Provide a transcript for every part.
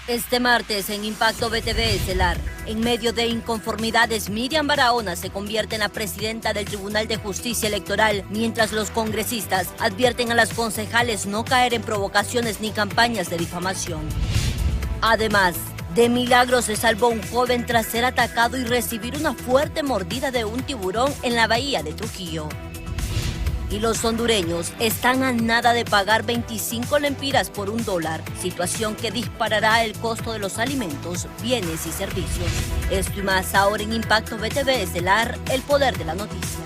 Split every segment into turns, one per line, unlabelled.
Este martes en Impacto BTV Estelar, en medio de inconformidades, Miriam Barahona se convierte en la presidenta del Tribunal de Justicia Electoral, mientras los congresistas advierten a las concejales no caer en provocaciones ni campañas de difamación. Además, de milagro se salvó un joven tras ser atacado y recibir una fuerte mordida de un tiburón en la bahía de Trujillo. Y los hondureños están a nada de pagar 25 lempiras por $1, situación que disparará el costo de los alimentos, bienes y servicios. Esto y más ahora en Impacto BTV Estelar, el poder de la noticia.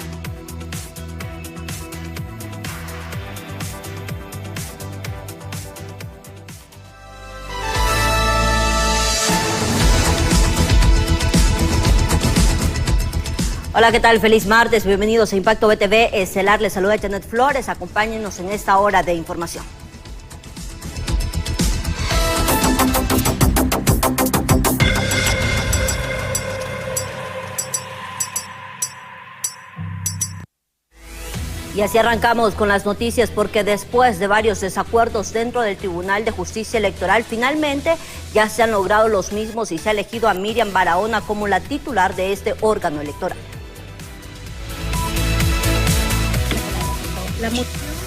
Hola, ¿qué tal? Feliz martes, bienvenidos a Impacto BTV Estelar. Les saluda Janet Flores, acompáñenos en esta hora de información. Y así arrancamos con las noticias, porque después de varios desacuerdos dentro del Tribunal de Justicia Electoral, finalmente ya se han logrado los mismos y se ha elegido a Miriam Barahona como la titular de este órgano electoral.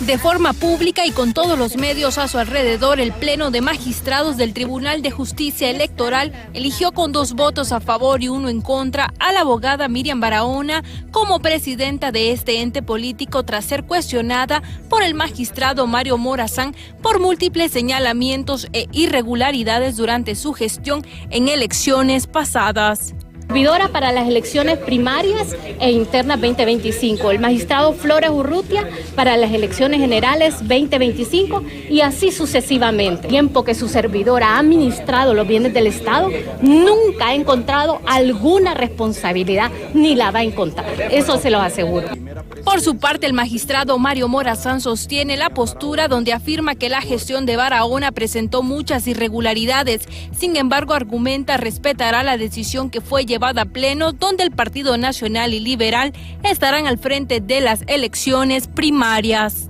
De forma pública y con todos los medios a su alrededor, el Pleno de Magistrados del Tribunal de Justicia Electoral eligió con 2 votos a favor y 1 en contra a la abogada Miriam Barahona como presidenta de este ente político, tras ser cuestionada por el magistrado Mario Morazán por múltiples señalamientos e irregularidades durante su gestión en elecciones pasadas.
Servidora para las elecciones primarias e internas 2025, el magistrado Flores Urrutia para las elecciones generales 2025 y así sucesivamente. Tiempo que su servidora ha administrado los bienes del Estado, nunca ha encontrado alguna responsabilidad ni la va a encontrar, eso se lo aseguro.
Por su parte, el magistrado Mario Morazán sostiene la postura donde afirma que la gestión de Barahona presentó muchas irregularidades. Sin embargo, argumenta respetará la decisión que fue llevada a pleno, donde el Partido Nacional y Liberal estarán al frente de las elecciones primarias.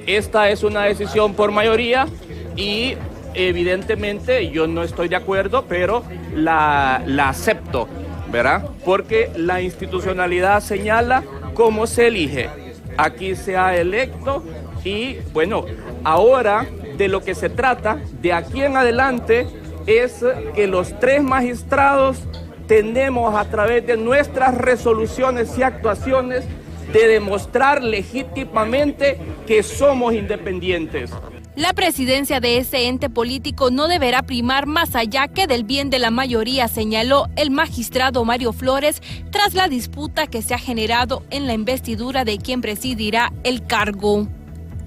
Esta es una decisión por mayoría y evidentemente yo no estoy de acuerdo, pero la acepto, ¿verdad? Porque la institucionalidad señala cómo se elige. Aquí se ha electo y bueno, ahora de lo que se trata de aquí en adelante es que los 3 magistrados tenemos, a través de nuestras resoluciones y actuaciones, de demostrar legítimamente que somos independientes.
La presidencia de este ente político no deberá primar más allá que del bien de la mayoría, señaló el magistrado Mario Flores tras la disputa que se ha generado en la investidura de quien presidirá el cargo.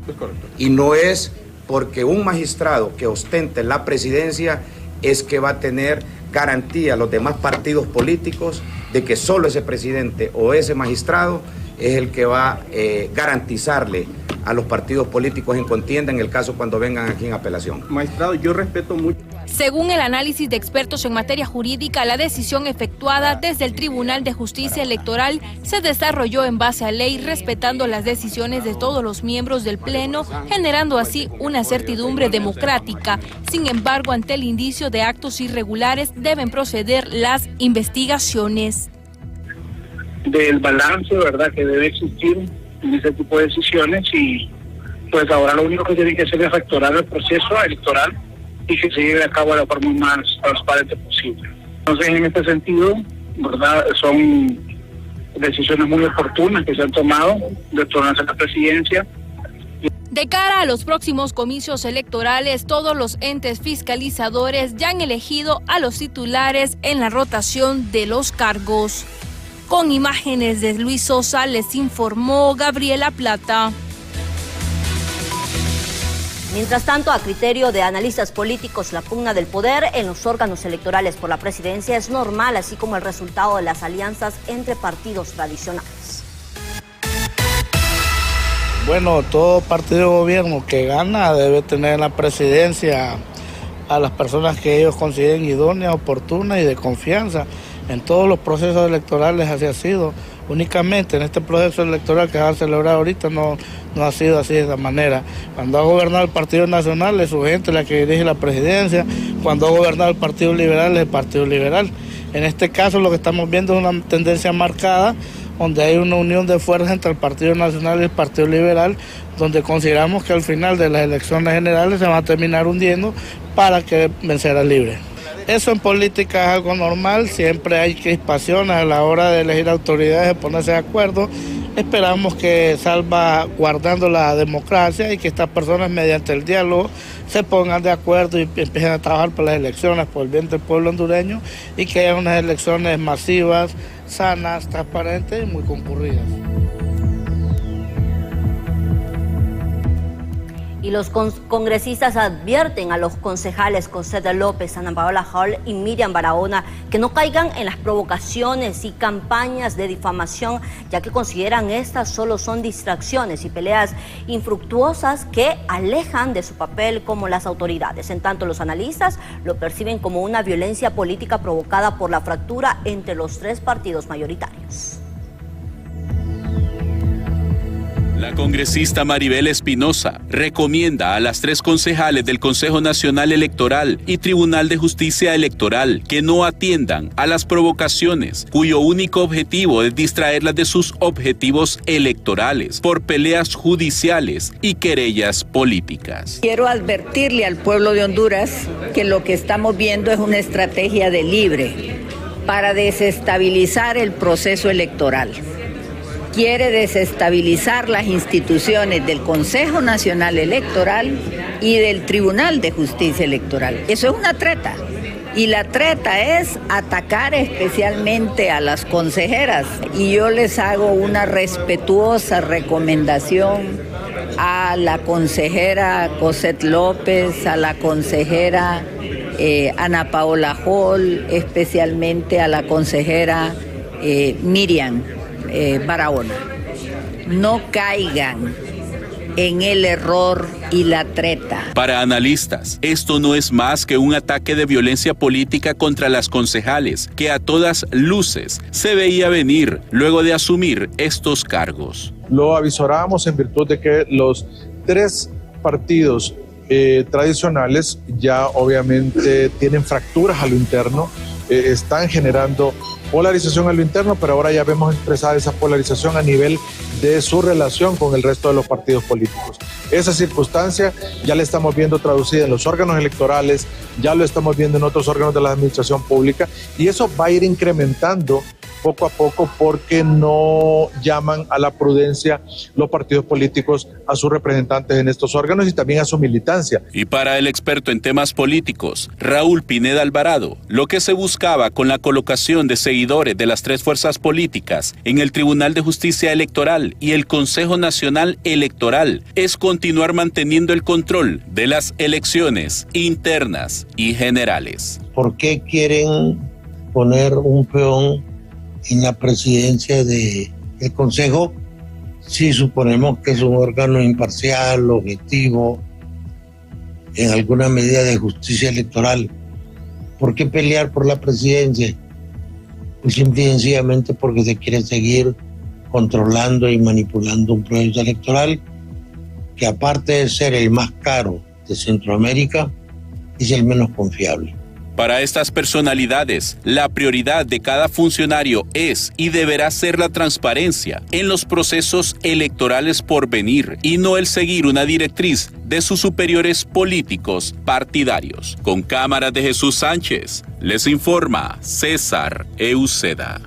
Es correcto. Y no es porque un magistrado que ostente la presidencia es que va a tener garantía a los demás partidos políticos de que solo ese presidente o ese magistrado es el que va a garantizarle a los partidos políticos en contienda en el caso cuando vengan aquí en apelación.
Magistrado, yo respeto mucho.
Según el análisis de expertos en materia jurídica, la decisión efectuada desde el Tribunal de Justicia Electoral se desarrolló en base a ley, respetando las decisiones de todos los miembros del Pleno, generando así una certidumbre democrática. Sin embargo, ante el indicio de actos irregulares, deben proceder las investigaciones.
Del balance, ¿verdad?, que debe existir en ese tipo de decisiones, y pues ahora lo único que tiene que hacer es rectorar el proceso electoral y que se lleve a cabo de la forma más transparente posible. Entonces, en este sentido, ¿verdad?, son decisiones muy oportunas que se han tomado de tornarse a la presidencia.
De cara a los próximos comicios electorales, todos los entes fiscalizadores ya han elegido a los titulares en la rotación de los cargos. Con imágenes de Luis Sosa, les informó Gabriela Plata.
Mientras tanto, a criterio de analistas políticos, la pugna del poder en los órganos electorales por la presidencia es normal, así como el resultado de las alianzas entre partidos tradicionales.
Bueno, todo partido de gobierno que gana debe tener en la presidencia a las personas que ellos consideren idóneas, oportunas y de confianza. En todos los procesos electorales así ha sido. Únicamente en este proceso electoral que va a celebrar ahorita no ha sido así de esa manera. Cuando ha gobernado el Partido Nacional es su gente la que dirige la presidencia. cuando ha gobernado el Partido Liberal es el Partido Liberal. En este caso lo que estamos viendo es una tendencia marcada, donde hay una unión de fuerzas entre el Partido Nacional y el Partido Liberal, donde consideramos que al final de las elecciones generales se va a terminar hundiendo para que venciera Libre. Eso en política es algo normal, siempre hay crispaciones a la hora de elegir autoridades, de ponerse de acuerdo. Esperamos que salva guardando la democracia y que estas personas mediante el diálogo se pongan de acuerdo y empiecen a trabajar por las elecciones, por el bien del pueblo hondureño, y que haya unas elecciones masivas, sanas, transparentes y muy concurridas.
Y los congresistas advierten a los concejales Cosette López, Ana Paola Hall y Miriam Barahona que no caigan en las provocaciones y campañas de difamación, ya que consideran estas solo son distracciones y peleas infructuosas que alejan de su papel como las autoridades. En tanto, los analistas lo perciben como una violencia política provocada por la fractura entre los tres partidos mayoritarios.
La congresista Maribel Espinosa recomienda a las tres concejales del Consejo Nacional Electoral y Tribunal de Justicia Electoral que no atiendan a las provocaciones, cuyo único objetivo es distraerlas de sus objetivos electorales por peleas judiciales y querellas políticas.
Quiero advertirle al pueblo de Honduras que lo que estamos viendo es una estrategia de Libre para desestabilizar el proceso electoral. Quiere desestabilizar las instituciones del Consejo Nacional Electoral y del Tribunal de Justicia Electoral. Eso es una treta. Y la treta es atacar especialmente a las consejeras. Y yo les hago una respetuosa recomendación a la consejera Cosette López, a la consejera Ana Paola Hall, especialmente a la consejera Miriam Barahona. No caigan en el error y la treta.
Para analistas, esto no es más que un ataque de violencia política contra las concejales, que a todas luces se veía venir luego de asumir estos cargos.
Lo avisorábamos en virtud de que los tres partidos tradicionales ya obviamente tienen fracturas a lo interno, están generando polarización a lo interno, pero ahora ya vemos expresada esa polarización a nivel de su relación con el resto de los partidos políticos. Esa circunstancia ya la estamos viendo traducida en los órganos electorales, ya lo estamos viendo en otros órganos de la administración pública, y eso va a ir incrementando poco a poco porque no llaman a la prudencia los partidos políticos a sus representantes en estos órganos y también a su militancia.
Y para el experto en temas políticos, Raúl Pineda Alvarado, lo que se buscaba con la colocación de seguidores de las tres fuerzas políticas en el Tribunal de Justicia Electoral y el Consejo Nacional Electoral es continuar manteniendo el control de las elecciones internas y generales.
¿Por qué quieren poner un peón en la presidencia del Consejo si suponemos que es un órgano imparcial, objetivo, en alguna medida de justicia electoral? ¿Por qué pelear por la presidencia? Pues simple y sencillamente porque se quiere seguir controlando y manipulando un proceso electoral que, aparte de ser el más caro de Centroamérica, es el menos confiable.
Para estas personalidades, la prioridad de cada funcionario es y deberá ser la transparencia en los procesos electorales por venir y no el seguir una directriz de sus superiores políticos partidarios. Con cámaras de Jesús Sánchez, les informa César Euceda.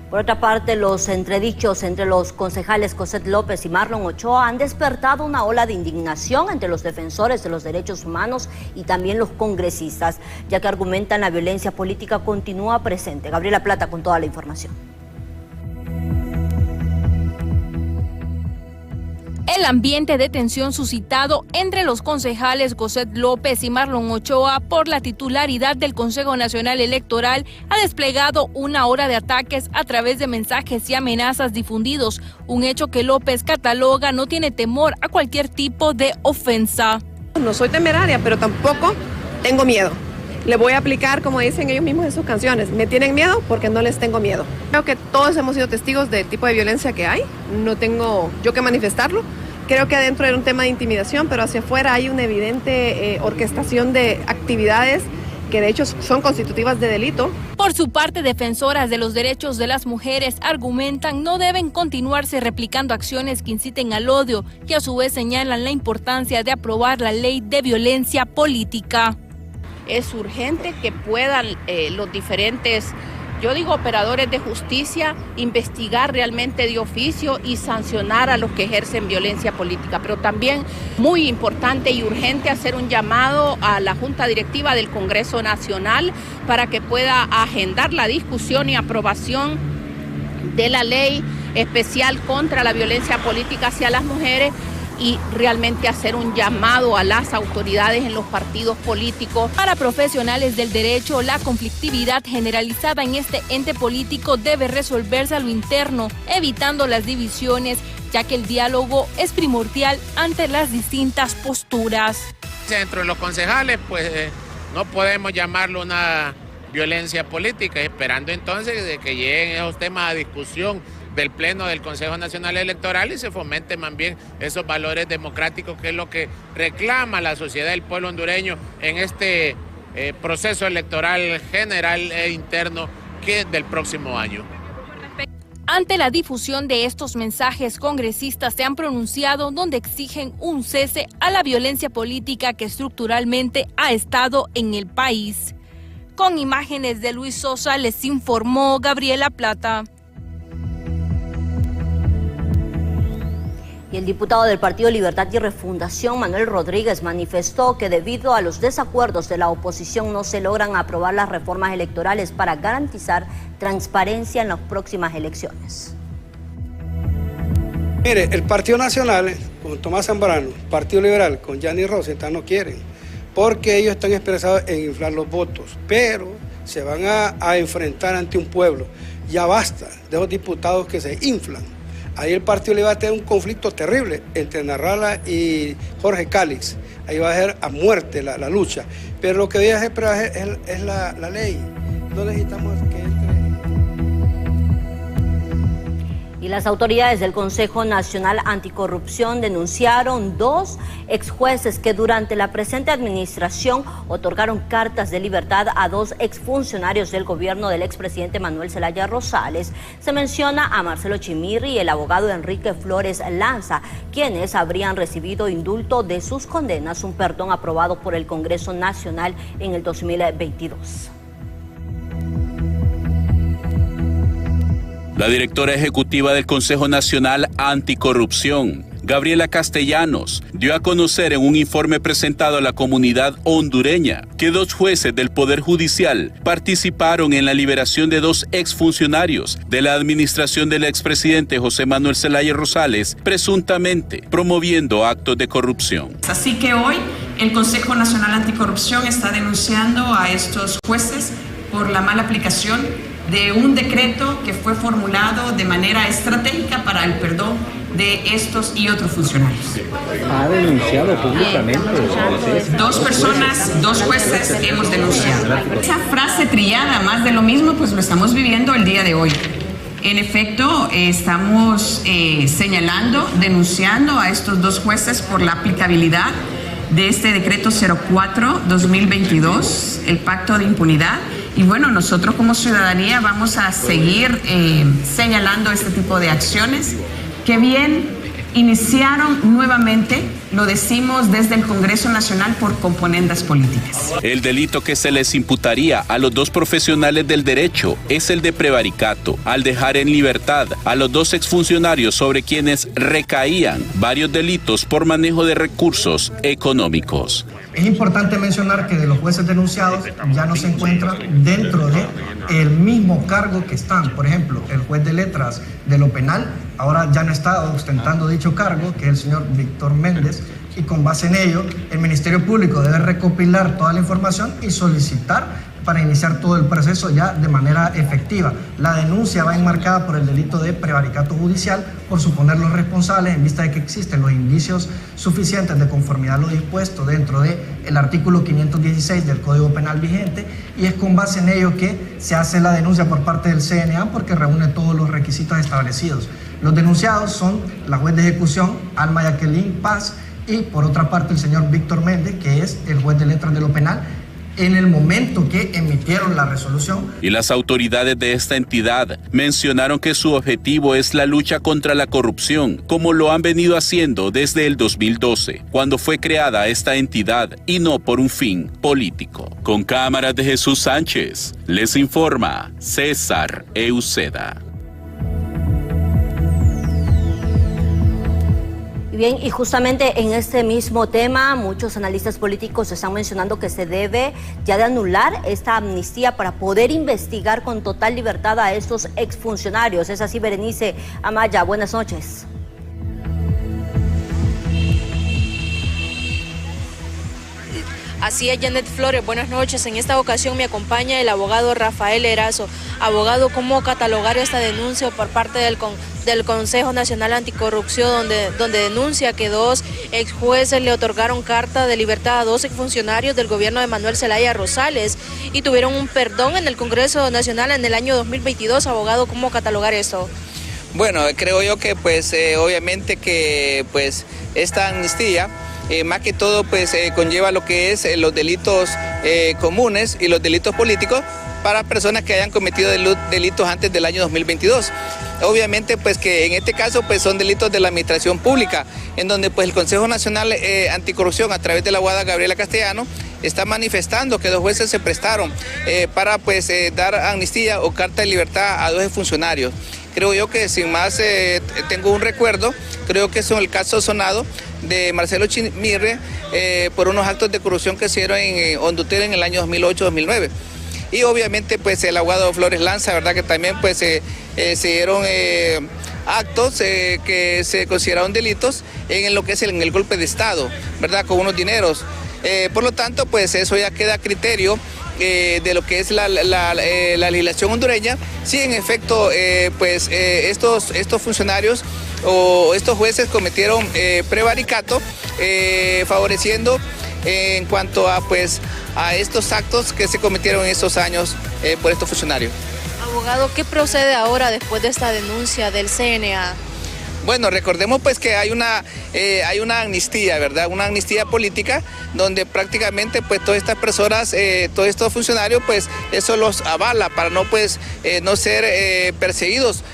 Por otra parte, los entredichos entre los concejales Cosette López y Marlon Ochoa han despertado una ola de indignación entre los defensores de los derechos humanos y también los congresistas, ya que argumentan la violencia política continúa presente. Gabriela Plata con toda la información.
El ambiente de tensión suscitado entre los concejales Cosette López y Marlon Ochoa por la titularidad del Consejo Nacional Electoral ha desplegado una ola de ataques a través de mensajes y amenazas difundidos, un hecho que López cataloga no tiene temor a cualquier tipo de ofensa.
No soy temeraria, pero tampoco tengo miedo. Le voy a aplicar, como dicen ellos mismos en sus canciones, me tienen miedo porque no les tengo miedo. Creo que todos hemos sido testigos del tipo de violencia que hay, no tengo yo que manifestarlo, Creo que adentro era un tema de intimidación, pero hacia afuera hay una evidente orquestación de actividades que de hecho son constitutivas de delito.
Por su parte, defensoras de los derechos de las mujeres argumentan no deben continuarse replicando acciones que inciten al odio y a su vez señalan la importancia de aprobar la ley de violencia política.
Es urgente que puedan los diferentes, yo digo, operadores de justicia, investigar realmente de oficio y sancionar a los que ejercen violencia política. Pero también muy importante y urgente hacer un llamado a la Junta Directiva del Congreso Nacional para que pueda agendar la discusión y aprobación de la ley especial contra la violencia política hacia las mujeres, y realmente hacer un llamado a las autoridades en los partidos políticos.
Para profesionales del derecho, la conflictividad generalizada en este ente político debe resolverse a lo interno, evitando las divisiones, ya que el diálogo es primordial ante las distintas posturas.
Dentro de los concejales, pues no podemos llamarlo una violencia política, esperando entonces de que lleguen esos temas a discusión del Pleno del Consejo Nacional Electoral y se fomenten más bien esos valores democráticos, que es lo que reclama la sociedad del pueblo hondureño en este proceso electoral general e interno que del próximo año.
Ante la difusión de estos mensajes, congresistas se han pronunciado donde exigen un cese a la violencia política que estructuralmente ha estado en el país. Con imágenes de Luis Sosa, les informó Gabriela Plata.
Y el diputado del Partido Libertad y Refundación, Manuel Rodríguez, manifestó que debido a los desacuerdos de la oposición no se logran aprobar las reformas electorales para garantizar transparencia en las próximas elecciones.
Mire, el Partido Nacional con Tomás Zambrano, Partido Liberal con Yanni Rosenthal no quieren, porque ellos están expresados en inflar los votos, pero se van a enfrentar ante un pueblo. Ya basta de esos diputados que se inflan. Ahí el Partido Liberal va a tener un conflicto terrible entre Narrala y Jorge Cálix. Ahí va a ser a muerte la lucha. Pero lo que debe hacer es la ley. No necesitamos que entre.
Y las autoridades del Consejo Nacional Anticorrupción denunciaron 2 exjueces que durante la presente administración otorgaron cartas de libertad a 2 exfuncionarios del gobierno del expresidente Manuel Zelaya Rosales. Se menciona a Marcelo Chimirri y el abogado Enrique Flores Lanza, quienes habrían recibido indulto de sus condenas, un perdón aprobado por el Congreso Nacional en el 2022.
La directora ejecutiva del Consejo Nacional Anticorrupción, Gabriela Castellanos, dio a conocer en un informe presentado a la comunidad hondureña que 2 jueces del Poder Judicial participaron en la liberación de 2 exfuncionarios de la administración del expresidente José Manuel Zelaya Rosales, presuntamente promoviendo actos de corrupción.
Así que hoy el Consejo Nacional Anticorrupción está denunciando a estos jueces por la mala aplicación de un decreto que fue formulado de manera estratégica para el perdón de estos y otros funcionarios.
¿Ha denunciado públicamente?
2 personas, 2 jueces hemos denunciado. Esa frase trillada, más de lo mismo, pues lo estamos viviendo el día de hoy. En efecto, estamos señalando, denunciando a estos 2 jueces por la aplicabilidad de este decreto 04-2022, el pacto de impunidad. Y bueno, nosotros como ciudadanía vamos a seguir señalando este tipo de acciones que bien iniciaron nuevamente, lo decimos desde el Congreso Nacional, por componendas políticas.
El delito que se les imputaría a los 2 profesionales del derecho es el de prevaricato, al dejar en libertad a los 2 exfuncionarios sobre quienes recaían varios delitos por manejo de recursos económicos.
Es importante mencionar que de los jueces denunciados ya no se encuentran dentro del mismo cargo que están. Por ejemplo, el juez de letras de lo penal ahora ya no está ostentando dicho cargo, que es el señor Víctor Méndez, y con base en ello el Ministerio Público debe recopilar toda la información y solicitar para iniciar todo el proceso ya de manera efectiva. La denuncia va enmarcada por el delito de prevaricato judicial por suponer los responsables en vista de que existen los indicios suficientes de conformidad a lo dispuesto dentro del artículo 516 del Código Penal vigente, y es con base en ello que se hace la denuncia por parte del CNA porque reúne todos los requisitos establecidos. Los denunciados son la juez de ejecución, Alma Jacqueline Paz, y por otra parte el señor Víctor Méndez, que es el juez de letras de lo penal, en el momento que emitieron la resolución.
Y las autoridades de esta entidad mencionaron que su objetivo es la lucha contra la corrupción, como lo han venido haciendo desde el 2012, cuando fue creada esta entidad, y no por un fin político. Con cámaras de Jesús Sánchez, les informa César Euceda.
Bien, y justamente en este mismo tema, muchos analistas políticos están mencionando que se debe ya de anular esta amnistía para poder investigar con total libertad a estos exfuncionarios. Es así, Berenice Amaya, buenas noches.
Así es, Janet Flores, buenas noches. En esta ocasión me acompaña el abogado Rafael Erazo. Abogado, ¿cómo catalogar esta denuncia por parte del Consejo Nacional Anticorrupción, donde denuncia que 2 exjueces le otorgaron carta de libertad a 2 exfuncionarios del gobierno de Manuel Zelaya Rosales y tuvieron un perdón en el Congreso Nacional en el año 2022? Abogado, ¿cómo catalogar esto?
Bueno, creo yo que obviamente que esta amnistía más que todo conlleva lo que es los delitos comunes y los delitos políticos para personas que hayan cometido delitos antes del año 2022. Obviamente que en este caso son delitos de la administración pública, en donde el Consejo Nacional Anticorrupción, a través de la abogada Gabriela Castellano, está manifestando que 2 jueces se prestaron para dar amnistía o carta de libertad a 2 funcionarios. Creo yo que sin más tengo un recuerdo, creo que es el caso sonado de Marcelo Chimirre por unos actos de corrupción que se dieron en Hondutel en el año 2008-2009. Y obviamente el abogado Flores Lanza, ¿verdad? Que también se dieron actos que se consideraron delitos en lo que es en el golpe de Estado, ¿verdad? Con unos dineros. Por lo tanto, eso ya queda a criterio de lo que es la legislación hondureña, si en efecto estos funcionarios o estos jueces cometieron prevaricato, favoreciendo en cuanto a estos actos que se cometieron en estos años por estos funcionarios.
Abogado, ¿qué procede ahora después de esta denuncia del CNA?
Bueno, recordemos que hay una amnistía, ¿verdad? Una amnistía política donde prácticamente todas estas personas, todos estos funcionarios, eso los avala para no ser perseguidos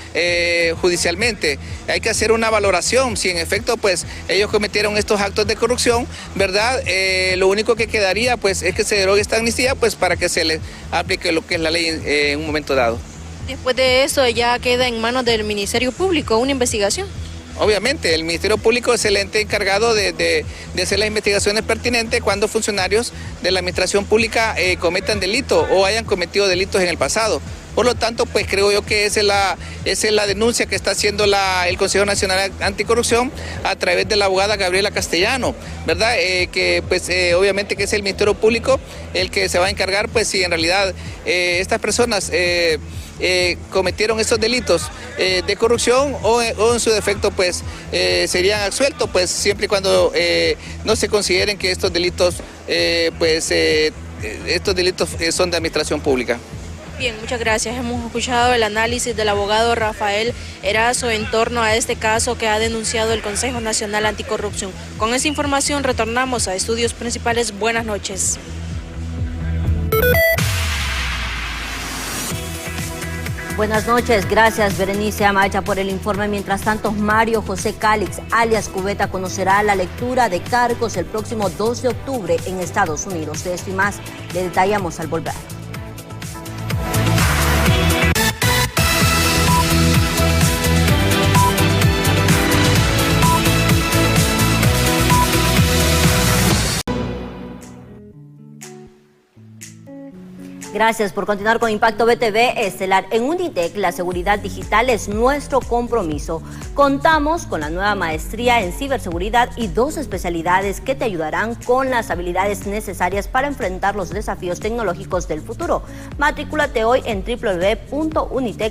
judicialmente. Hay que hacer una valoración si en efecto ellos cometieron estos actos de corrupción, ¿verdad? Lo único que quedaría es que se derogue esta amnistía para que se les aplique lo que es la ley en un momento dado.
Después de eso ya queda en manos del Ministerio Público una investigación.
Obviamente, el Ministerio Público es el ente encargado de hacer las investigaciones pertinentes cuando funcionarios de la administración pública cometan delitos o hayan cometido delitos en el pasado. Por lo tanto, creo yo que esa es la denuncia que está haciendo el Consejo Nacional Anticorrupción a través de la abogada Gabriela Castellano, ¿verdad? Obviamente que es el Ministerio Público el que se va a encargar, si en realidad estas personas cometieron esos delitos de corrupción o en su defecto serían absueltos, siempre y cuando no se consideren que estos delitos son de administración pública.
Bien, muchas gracias. Hemos escuchado el análisis del abogado Rafael Erazo en torno a este caso que ha denunciado el Consejo Nacional Anticorrupción. Con esa información retornamos a Estudios Principales. Buenas noches.
Buenas noches, gracias Berenice Amaya por el informe. Mientras tanto, Mario José Calix, alias Cubeta, conocerá la lectura de cargos el próximo 2 de octubre en Estados Unidos. De esto y más le detallamos al volver. Gracias por continuar con Impacto BTV Estelar. En Unitec, la seguridad digital es nuestro compromiso. Contamos con la nueva maestría en ciberseguridad y 2 especialidades que te ayudarán con las habilidades necesarias para enfrentar los desafíos tecnológicos del futuro. Matrículate hoy en www.unitec.e.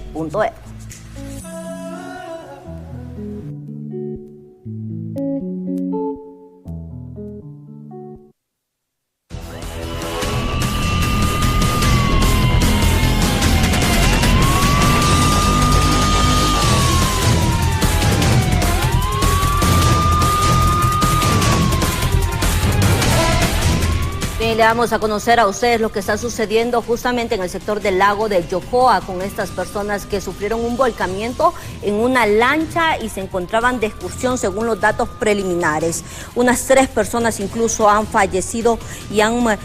le damos a conocer a ustedes lo que está sucediendo justamente en el sector del lago de Yocoa con estas personas que sufrieron un volcamiento en una lancha y se encontraban de excursión según los datos preliminares. Unas 3 personas incluso han fallecido y han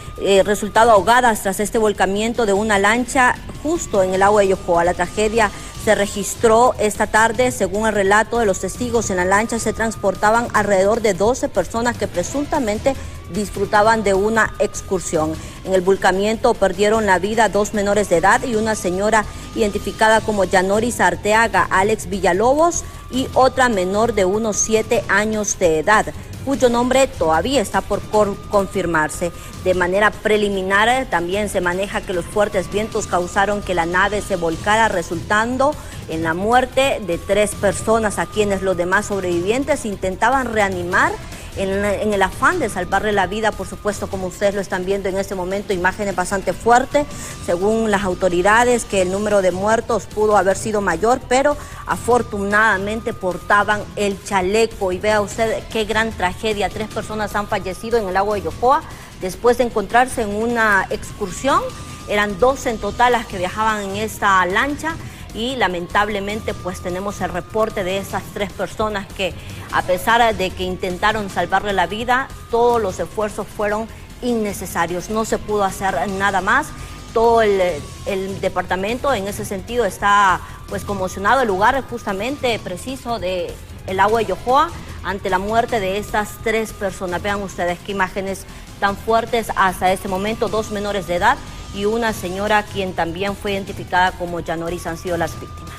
resultado ahogadas tras este volcamiento de una lancha justo en el lago de Yocoa. La tragedia se registró esta tarde. Según el relato de los testigos, en la lancha se transportaban alrededor de 12 personas que presuntamente disfrutaban de una excursión. En el volcamiento perdieron la vida 2 menores de edad y una señora identificada como Yanoris Arteaga, Alex Villalobos, y otra menor de unos 7 años de edad, cuyo nombre todavía está por confirmarse. De manera preliminar, también se maneja que los fuertes vientos causaron que la nave se volcara, resultando en la muerte de 3 personas, a quienes los demás sobrevivientes intentaban reanimar en el afán de salvarle la vida. Por supuesto, como ustedes lo están viendo en este momento, imágenes bastante fuertes. Según las autoridades, que el número de muertos pudo haber sido mayor, pero afortunadamente portaban el chaleco. Y vea usted qué gran tragedia. 3 personas han fallecido en el lago de Yocoa después de encontrarse en una excursión. Eran 12 en total las que viajaban en esta lancha. Y lamentablemente pues tenemos el reporte de esas 3 personas que, a pesar de que intentaron salvarle la vida, todos los esfuerzos fueron innecesarios. No se pudo hacer nada más. Todo el departamento en ese sentido está pues conmocionado. El lugar justamente preciso de el lago de Yocoa ante la muerte de estas 3 personas. Vean ustedes qué imágenes tan fuertes hasta este momento. 2 menores de edad y una señora, quien también fue identificada como Yanoris, han sido las víctimas.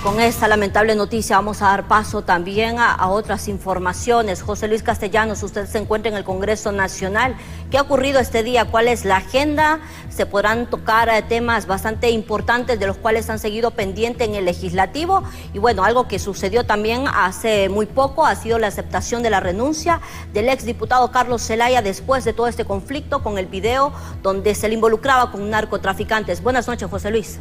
Con esta lamentable noticia vamos a dar paso también a otras informaciones. José Luis Castellanos, usted se encuentra en el Congreso Nacional. ¿Qué ha ocurrido este día? ¿Cuál es la agenda? Se podrán tocar temas bastante importantes de los cuales han seguido pendiente en el Legislativo. Y bueno, algo que sucedió también hace muy poco ha sido la aceptación de la renuncia del exdiputado Carlos Zelaya después de todo este conflicto, con el video donde se le involucraba con narcotraficantes. Buenas noches, José Luis.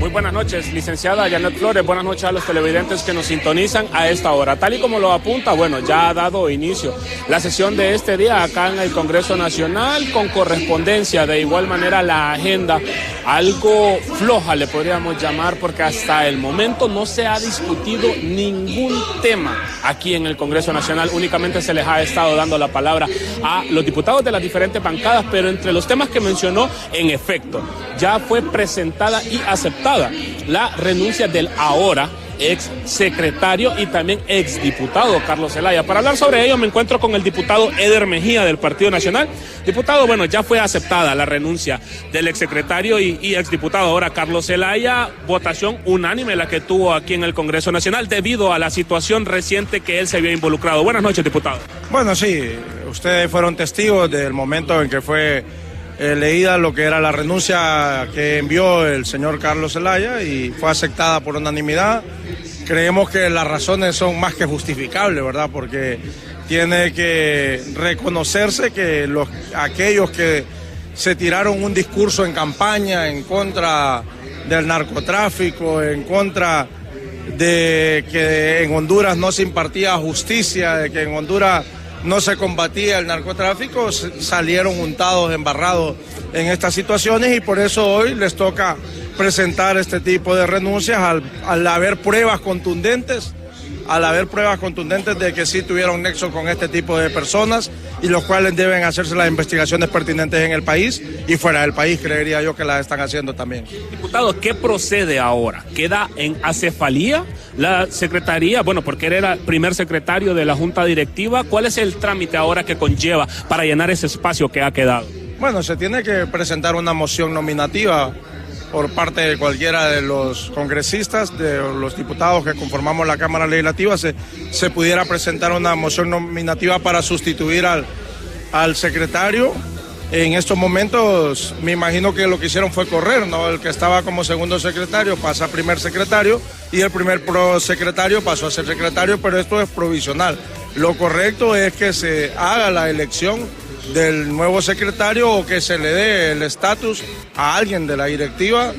Muy buenas noches, licenciada Janet Flores. Buenas noches a los televidentes que nos sintonizan a esta hora. Tal y como lo apunta, bueno, ya ha dado inicio la sesión de este día acá en el Congreso Nacional, con correspondencia. De igual manera, la agenda algo floja le podríamos llamar, porque hasta el momento no se ha discutido ningún tema aquí en el Congreso Nacional. Únicamente se les ha estado dando la palabra a los diputados de las diferentes bancadas, pero entre los temas que mencionó, en efecto, ya fue presentada y aceptada la renuncia del ahora ex secretario y también ex diputado Carlos Zelaya. Para hablar sobre ello me encuentro con el diputado Eder Mejía del Partido Nacional. Diputado, bueno, ya fue aceptada la renuncia del ex secretario y ex diputado ahora Carlos Zelaya. Votación unánime la que tuvo aquí en el Congreso Nacional debido a la situación reciente que él se había involucrado. Buenas noches, diputado.
Bueno, sí, ustedes fueron testigos del momento en que fue leída lo que era la renuncia que envió el señor Carlos Zelaya y fue aceptada por unanimidad. Creemos que las razones son más que justificables, ¿verdad? Porque tiene que reconocerse que aquellos que se tiraron un discurso en campaña en contra del narcotráfico, en contra de que en Honduras no se impartía justicia, de que en Honduras no se combatía el narcotráfico, salieron untados, embarrados en estas situaciones, y por eso hoy les toca presentar este tipo de renuncias al haber pruebas contundentes, de que sí tuvieron nexo con este tipo de personas, y los cuales deben hacerse las investigaciones pertinentes en el país y fuera del país, creería yo que las están haciendo también.
Diputado, ¿qué procede ahora? ¿Queda en acefalía la secretaría? Bueno, porque era el primer secretario de la Junta Directiva. ¿Cuál es el trámite ahora que conlleva para llenar ese espacio que ha quedado?
Bueno, se tiene que presentar una moción nominativa por parte de cualquiera de los congresistas, de los diputados que conformamos la Cámara Legislativa, se pudiera presentar una moción nominativa para sustituir al secretario. En estos momentos me imagino que lo que hicieron fue correr, ¿no? El que estaba como segundo secretario pasa a primer secretario y el primer prosecretario pasó a ser secretario, pero esto es provisional. Lo correcto es que se haga la elección del nuevo secretario o que se le dé el estatus a alguien de la directiva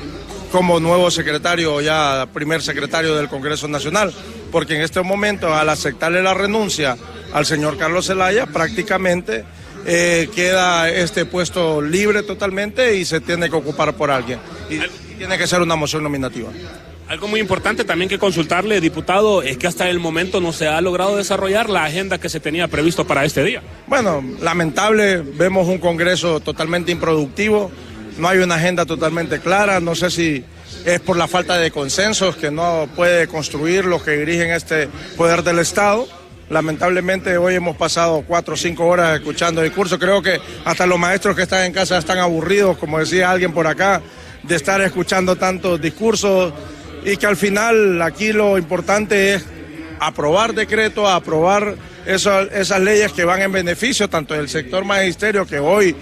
como nuevo secretario, ya primer secretario del Congreso Nacional, porque en este momento, al aceptarle la renuncia al señor Carlos Zelaya, prácticamente queda este puesto libre totalmente y se tiene que ocupar por alguien. Y tiene que ser una moción nominativa.
Algo muy importante también que consultarle, diputado, es que hasta el momento no se ha logrado desarrollar la agenda que se tenía previsto para este día.
Bueno, lamentable, vemos un Congreso totalmente improductivo, no hay una agenda totalmente clara, no sé si es por la falta de consensos que no puede construir los que dirigen este poder del Estado. Lamentablemente hoy hemos pasado 4 o 5 horas escuchando discursos, creo que hasta los maestros que están en casa están aburridos, como decía alguien por acá, de estar escuchando tantos discursos. Y que al final aquí lo importante es aprobar decretos, aprobar esas leyes que van en beneficio tanto del sector magisterio, que hoy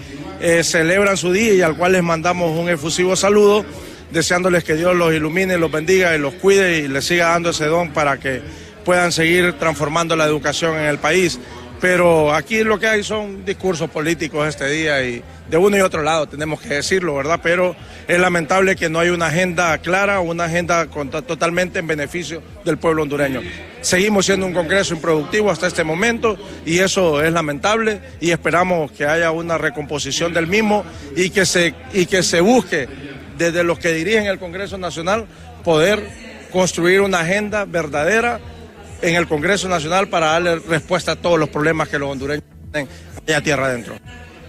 celebran su día y al cual les mandamos un efusivo saludo, deseándoles que Dios los ilumine, los bendiga y los cuide y les siga dando ese don para que puedan seguir transformando la educación en el país. Pero aquí lo que hay son discursos políticos este día y de uno y otro lado, tenemos que decirlo, ¿verdad? Pero es lamentable que no hay una agenda clara, una agenda totalmente en beneficio del pueblo hondureño. Seguimos siendo un Congreso improductivo hasta este momento y eso es lamentable y esperamos que haya una recomposición del mismo y que se busque desde los que dirigen el Congreso Nacional poder construir una agenda verdadera en el Congreso Nacional para darle respuesta a todos los problemas que los hondureños tienen allá tierra adentro.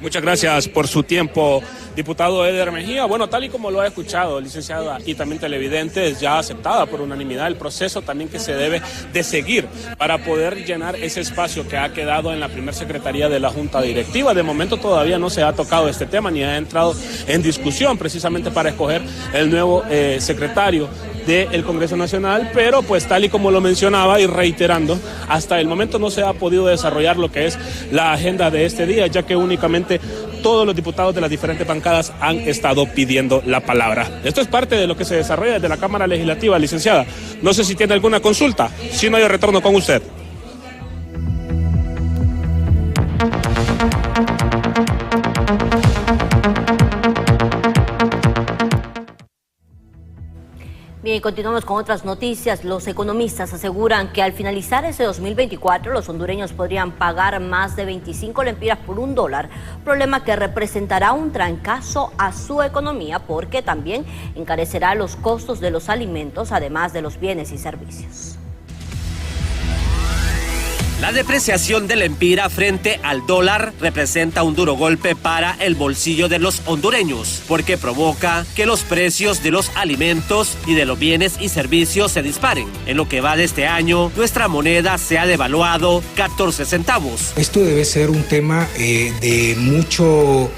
Muchas gracias por su tiempo, diputado Eder Mejía. Bueno, tal y como lo ha escuchado, licenciada, y también televidentes, ya aceptada por unanimidad el proceso también que se debe de seguir para poder llenar ese espacio que ha quedado en la primera secretaría de la Junta Directiva. De momento todavía no se ha tocado este tema ni ha entrado en discusión precisamente para escoger el nuevo secretario del Congreso Nacional, pero pues tal y como lo mencionaba y reiterando, hasta el momento no se ha podido desarrollar lo que es la agenda de este día, ya que únicamente todos los diputados de las diferentes bancadas han estado pidiendo la palabra. Esto es parte de lo que se desarrolla desde la Cámara Legislativa, licenciada. No sé si tiene alguna consulta, si no, yo retorno con usted.
Bien, continuamos con otras noticias. Los economistas aseguran que al finalizar ese 2024 los hondureños podrían pagar más de 25 lempiras por $1, problema que representará un trancazo a su economía porque también encarecerá los costos de los alimentos, además de los bienes y servicios.
La depreciación del lempira frente al dólar representa un duro golpe para el bolsillo de los hondureños, porque provoca que los precios de los alimentos y de los bienes y servicios se disparen. En lo que va de este año, nuestra moneda se ha devaluado 14 centavos.
Esto debe ser un tema de mucho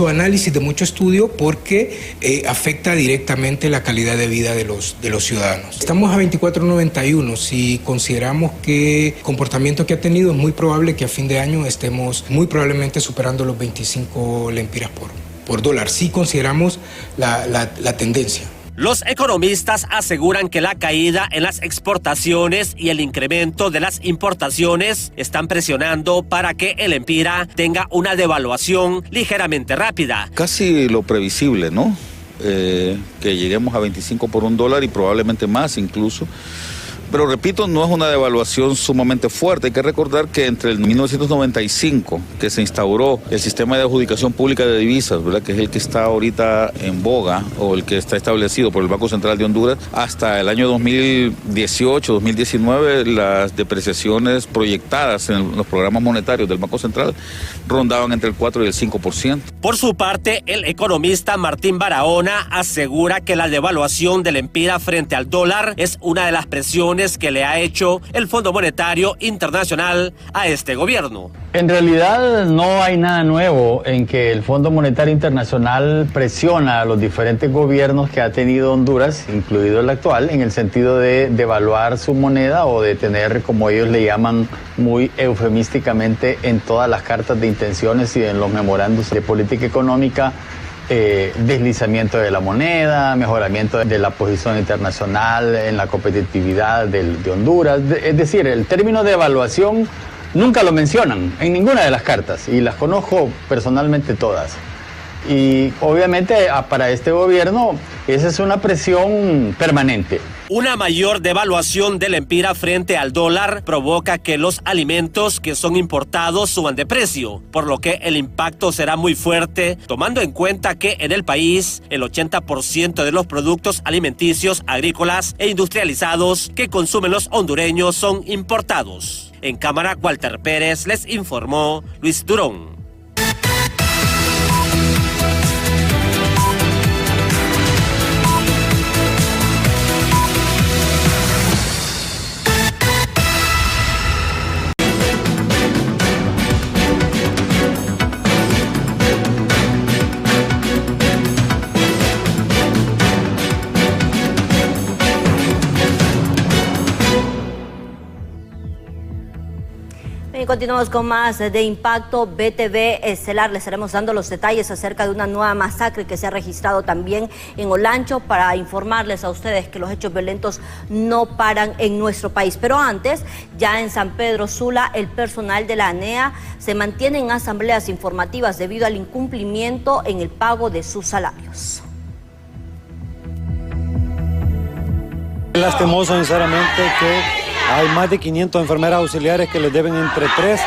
análisis, de mucho estudio, porque afecta directamente la calidad de vida de los ciudadanos. Estamos a 24.91. Si consideramos que comportamiento que ha tenido, es muy probable que a fin de año estemos muy probablemente superando los 25 lempiras por dólar, si consideramos la tendencia.
Los economistas aseguran que la caída en las exportaciones y el incremento de las importaciones están presionando para que el lempira tenga una devaluación ligeramente rápida.
Casi lo previsible, ¿no? Que lleguemos a 25 por $1 y probablemente más incluso. Pero repito, no es una devaluación sumamente fuerte. Hay que recordar que entre el 1995, que se instauró el sistema de adjudicación pública de divisas, ¿verdad?, que es el que está ahorita en boga, o el que está establecido por el Banco Central de Honduras, hasta el año 2018, 2019, las depreciaciones proyectadas en los programas monetarios del Banco Central rondaban entre el 4 y el 5%.
Por su parte, el economista Martín Barahona asegura que la devaluación del lempira frente al dólar es una de las presiones que le ha hecho el Fondo Monetario Internacional a este gobierno.
En realidad no hay nada nuevo en que el Fondo Monetario Internacional presiona a los diferentes gobiernos que ha tenido Honduras, incluido el actual, en el sentido de devaluar su moneda o de tener, como ellos le llaman muy eufemísticamente en todas las cartas de intenciones y en los memorandos de política económica, deslizamiento de la moneda, mejoramiento de la posición internacional en la competitividad de Honduras. Es decir, el término de evaluación nunca lo mencionan en ninguna de las cartas, y las conozco personalmente todas. Y obviamente para este gobierno esa es una presión permanente.
Una mayor devaluación del empira frente al dólar provoca que los alimentos que son importados suban de precio, por lo que el impacto será muy fuerte, tomando en cuenta que en el país el 80% de los productos alimenticios, agrícolas e industrializados que consumen los hondureños son importados. En cámara, Walter Pérez les informó Luis Durón.
Y continuamos con más de Impacto BTV Estelar. Les estaremos dando los detalles acerca de una nueva masacre que se ha registrado también en Olancho, para informarles a ustedes que los hechos violentos no paran en nuestro país. Pero antes, ya en San Pedro Sula, el personal de la ANEA se mantiene en asambleas informativas debido al incumplimiento en el pago de sus salarios.
Es lastimoso, sinceramente, que hay más de 500 enfermeras auxiliares que les deben entre 3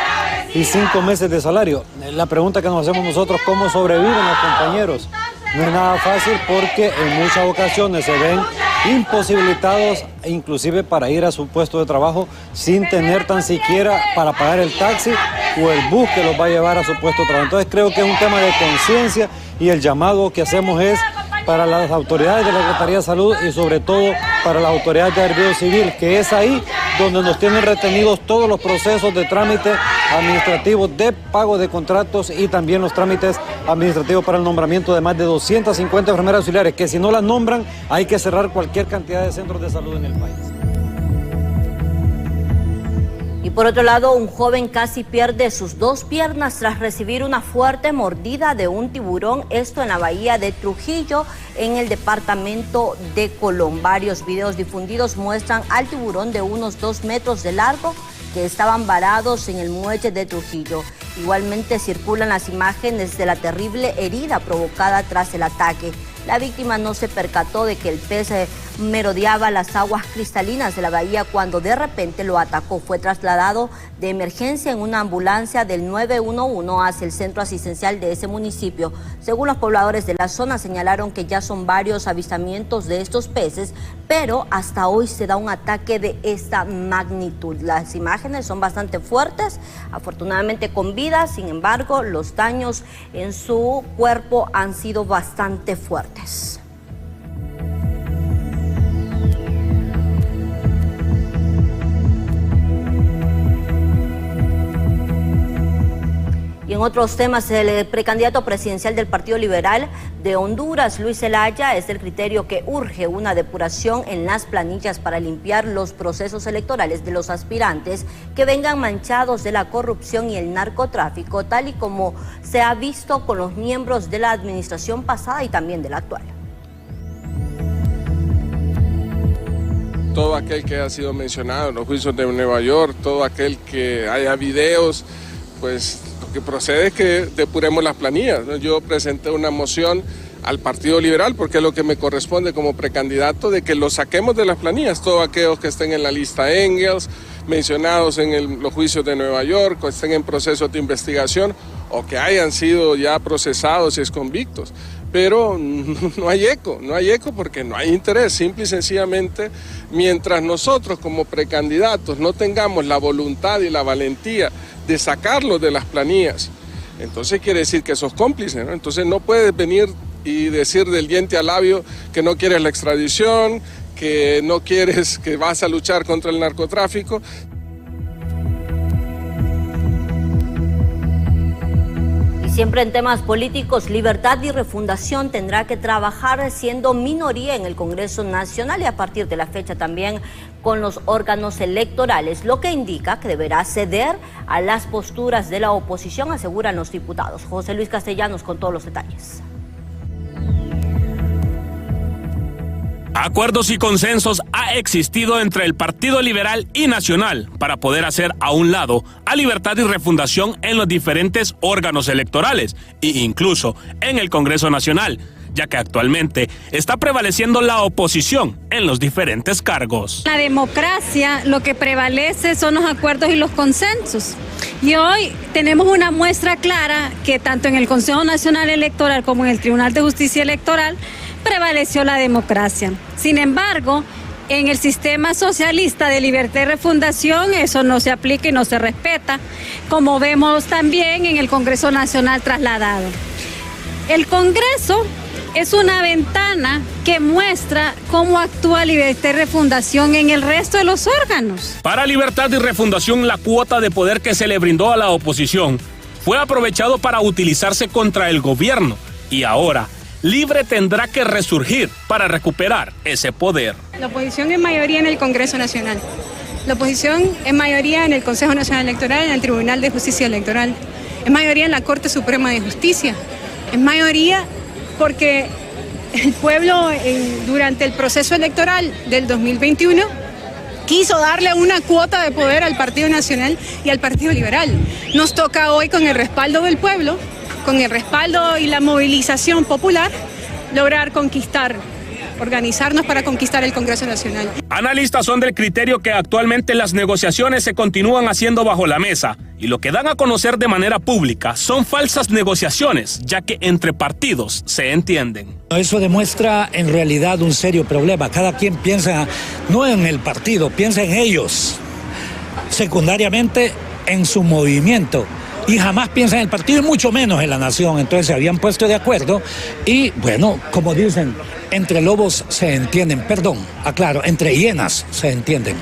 y 5 meses de salario. La pregunta que nos hacemos nosotros, ¿cómo sobreviven los compañeros? No es nada fácil, porque en muchas ocasiones se ven imposibilitados inclusive para ir a su puesto de trabajo sin tener tan siquiera para pagar el taxi o el bus que los va a llevar a su puesto de trabajo. Entonces creo que es un tema de conciencia, y el llamado que hacemos es para las autoridades de la Secretaría de Salud y sobre todo para las autoridades de Arbitrio Civil, que es ahí donde nos tienen retenidos todos los procesos de trámite administrativos de pago de contratos y también los trámites administrativos para el nombramiento de más de 250 enfermeras auxiliares, que si no las nombran hay que cerrar cualquier cantidad de centros de salud en el país.
Y por otro lado, un joven casi pierde sus 2 piernas tras recibir una fuerte mordida de un tiburón, esto en la bahía de Trujillo, en el departamento de Colón. Varios videos difundidos muestran al tiburón de unos 2 metros de largo que estaban varados en el muelle de Trujillo. Igualmente circulan las imágenes de la terrible herida provocada tras el ataque. La víctima no se percató de que el pez merodeaba las aguas cristalinas de la bahía cuando de repente lo atacó. Fue trasladado de emergencia en una ambulancia del 911 hacia el centro asistencial de ese municipio. Según los pobladores de la zona, señalaron que ya son varios avistamientos de estos peces, pero hasta hoy se da un ataque de esta magnitud. Las imágenes son bastante fuertes, afortunadamente con vida, sin embargo, los daños en su cuerpo han sido bastante fuertes. Y en otros temas, el precandidato presidencial del Partido Liberal de Honduras, Luis Zelaya, es del criterio que urge una depuración en las planillas para limpiar los procesos electorales de los aspirantes que vengan manchados de la corrupción y el narcotráfico, tal y como se ha visto con los miembros de la administración pasada y también de la actual.
Todo aquel que ha sido mencionado en los juicios de Nueva York, todo aquel que haya videos, pues lo que procede es que depuremos las planillas. Yo presenté una moción al Partido Liberal, porque es lo que me corresponde como precandidato, de que los saquemos de las planillas, todos aquellos que estén en la lista Engels, mencionados en los juicios de Nueva York, o estén en procesos de investigación, o que hayan sido ya procesados y exconvictos. Pero no hay eco porque no hay interés. Simple y sencillamente, mientras nosotros como precandidatos no tengamos la voluntad y la valentía de sacarlos de las planillas, entonces quiere decir que sos cómplice, ¿no? Entonces no puedes venir y decir del diente al labio que no quieres la extradición, que no quieres, que vas a luchar contra el narcotráfico.
Siempre en temas políticos, Libertad y Refundación tendrá que trabajar siendo minoría en el Congreso Nacional y a partir de la fecha también con los órganos electorales, lo que indica que deberá ceder a las posturas de la oposición, aseguran los diputados. José Luis Castellanos con todos los detalles.
Acuerdos y consensos ha existido entre el Partido Liberal y Nacional para poder hacer a un lado a Libertad y Refundación en los diferentes órganos electorales e incluso en el Congreso Nacional, ya que actualmente está prevaleciendo la oposición en los diferentes cargos.
La democracia, lo que prevalece son los acuerdos y los consensos. Y hoy tenemos una muestra clara que tanto en el Consejo Nacional Electoral como en el Tribunal de Justicia Electoral prevaleció la democracia. Sin embargo, en el sistema socialista de Libertad y Refundación eso no se aplica y no se respeta, como vemos también en el Congreso Nacional trasladado. El Congreso es una ventana que muestra cómo actúa Libertad y Refundación en el resto de los órganos.
Para Libertad y Refundación, la cuota de poder que se le brindó a la oposición fue aprovechado para utilizarse contra el gobierno y ahora Libre tendrá que resurgir para recuperar ese poder.
La oposición es mayoría en el Congreso Nacional. La oposición es mayoría en el Consejo Nacional Electoral, en el Tribunal de Justicia Electoral. Es mayoría en la Corte Suprema de Justicia. Es mayoría porque el pueblo durante el proceso electoral del 2021 quiso darle una cuota de poder al Partido Nacional y al Partido Liberal. Nos toca hoy, con el respaldo del pueblo, con el respaldo y la movilización popular, lograr organizarnos para conquistar el Congreso Nacional.
Analistas son del criterio que actualmente las negociaciones se continúan haciendo bajo la mesa y lo que dan a conocer de manera pública son falsas negociaciones, ya que entre partidos se entienden.
Eso demuestra en realidad un serio problema. Cada quien piensa no en el partido, piensa en ellos, secundariamente en su movimiento. Y jamás piensan en el partido y mucho menos en la nación. Entonces se habían puesto de acuerdo y, bueno, como dicen, entre lobos se entienden, aclaro, entre hienas se entienden.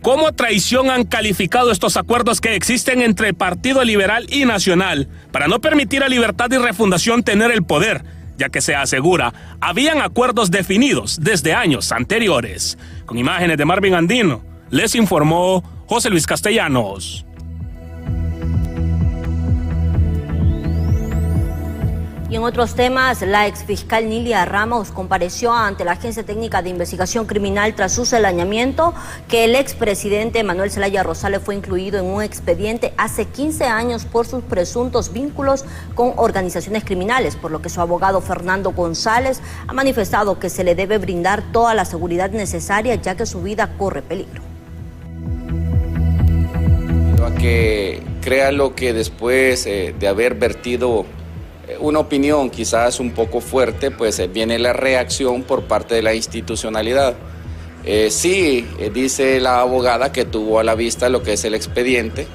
¿Cómo traición han calificado estos acuerdos que existen entre el Partido Liberal y Nacional para no permitir a Libertad y Refundación tener el poder, ya que se asegura habían acuerdos definidos desde años anteriores? Con imágenes de Marvin Andino, les informó José Luis Castellanos.
Y en otros temas, la exfiscal Nilia Ramos compareció ante la Agencia Técnica de Investigación Criminal tras su señalamiento que el expresidente Manuel Zelaya Rosales fue incluido en un expediente hace 15 años por sus presuntos vínculos con organizaciones criminales, por lo que su abogado Fernando González ha manifestado que se le debe brindar toda la seguridad necesaria, ya que su vida corre peligro.
A que crea lo que después de haber vertido una opinión quizás un poco fuerte, pues viene la reacción por parte de la institucionalidad. Sí, dice la abogada que tuvo a la vista lo que es el expediente,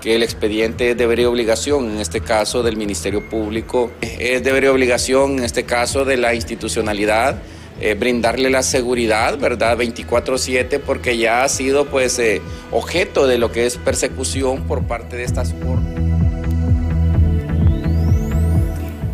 que el expediente es deber y obligación, en este caso del Ministerio Público, es deber y obligación, en este caso de la institucionalidad, brindarle la seguridad, ¿verdad? 24/7, porque ya ha sido pues objeto de lo que es persecución por parte de estas órdenes.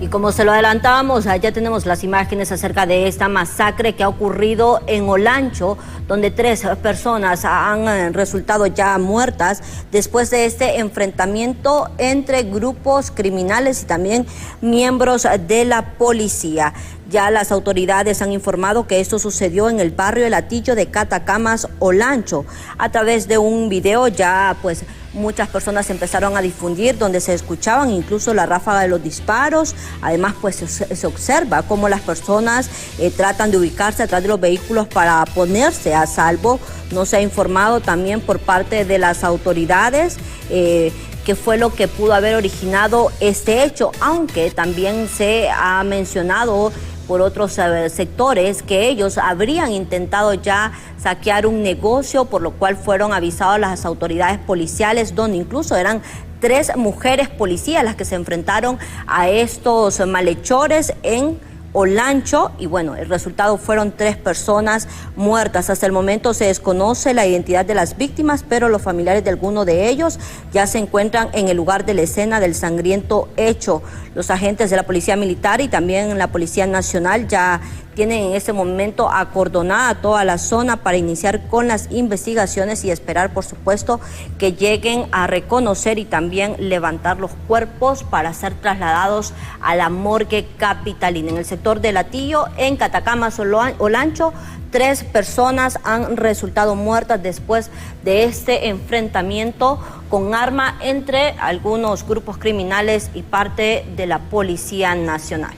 Y como se lo adelantábamos, ya tenemos las imágenes acerca de esta masacre que ha ocurrido en Olancho, donde 3 personas han resultado ya muertas después de este enfrentamiento entre grupos criminales y también miembros de la policía. Ya las autoridades han informado que esto sucedió en el barrio El Hatillo de Catacamas, Olancho. A través de un video ya pues muchas personas empezaron a difundir donde se escuchaban incluso la ráfaga de los disparos. Además pues se observa cómo las personas tratan de ubicarse atrás de los vehículos para ponerse a salvo. No se ha informado también por parte de las autoridades qué fue lo que pudo haber originado este hecho, aunque también se ha mencionado por otros sectores que ellos habrían intentado ya saquear un negocio, por lo cual fueron avisados las autoridades policiales, donde incluso eran 3 mujeres policías las que se enfrentaron a estos malhechores en Olancho, y bueno, el resultado fueron 3 personas muertas. Hasta el momento se desconoce la identidad de las víctimas, pero los familiares de alguno de ellos ya se encuentran en el lugar de la escena del sangriento hecho. Los agentes de la Policía Militar y también la Policía Nacional ya tienen en este momento acordonada toda la zona para iniciar con las investigaciones y esperar, por supuesto, que lleguen a reconocer y también levantar los cuerpos para ser trasladados a la morgue capitalina. En el sector de Latillo, en Catacamas, Olancho, 3 personas han resultado muertas después de este enfrentamiento con arma entre algunos grupos criminales y parte de la Policía Nacional.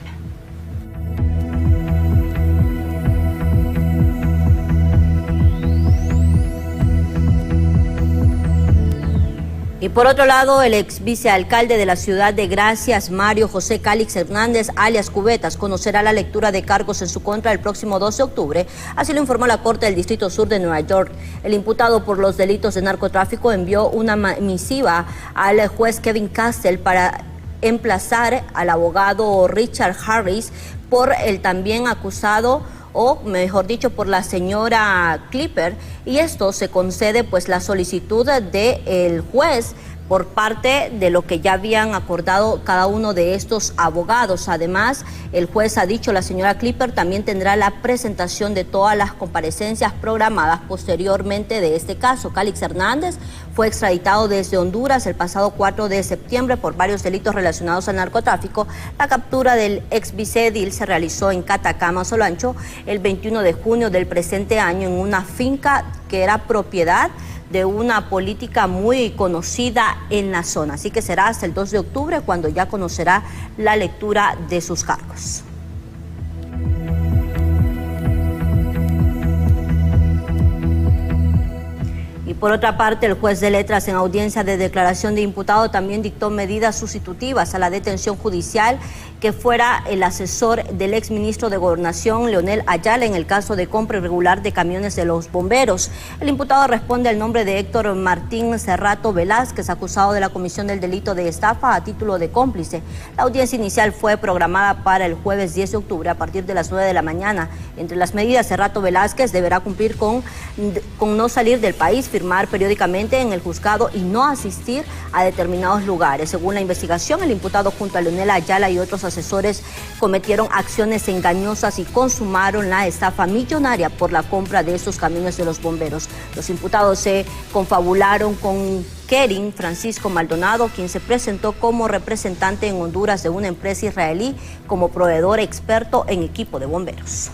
Y por otro lado, el ex vicealcalde de la ciudad de Gracias, Mario José Calix Hernández, alias Cubetas, conocerá la lectura de cargos en su contra el próximo 12 de octubre. Así lo informó la Corte del Distrito Sur de Nueva York. El imputado por los delitos de narcotráfico envió una misiva al juez Kevin Castell para emplazar al abogado Richard Harris por el también acusado, o mejor dicho, por la señora Clipper, y esto se concede pues la solicitud del juez por parte de lo que ya habían acordado cada uno de estos abogados. Además, el juez ha dicho, la señora Clipper también tendrá la presentación de todas las comparecencias programadas posteriormente de este caso. Calix Hernández fue extraditado desde Honduras el pasado 4 de septiembre por varios delitos relacionados al narcotráfico. La captura del ex vicedil se realizó en Catacamas, Olancho, el 21 de junio del presente año en una finca que era propiedad de una política muy conocida en la zona. Así que será hasta el 2 de octubre cuando ya conocerá la lectura de sus cargos. Y por otra parte, el juez de letras en audiencia de declaración de imputado también dictó medidas sustitutivas a la detención judicial que fuera el asesor del exministro de Gobernación, Leonel Ayala, en el caso de compra irregular de camiones de los bomberos. El imputado responde al nombre de Héctor Martín Cerrato Velázquez, acusado de la comisión del delito de estafa a título de cómplice. La audiencia inicial fue programada para el jueves 10 de octubre a partir de las 9 de la mañana. Entre las medidas, Cerrato Velázquez deberá cumplir con no salir del país, firmar periódicamente en el juzgado y no asistir a determinados lugares. Según la investigación, el imputado junto a Leonel Ayala y otros asesores cometieron acciones engañosas y consumaron la estafa millonaria por la compra de esos camiones de los bomberos. Los imputados se confabularon con Kerin Francisco Maldonado, quien se presentó como representante en Honduras de una empresa israelí como proveedor experto en equipo de bomberos.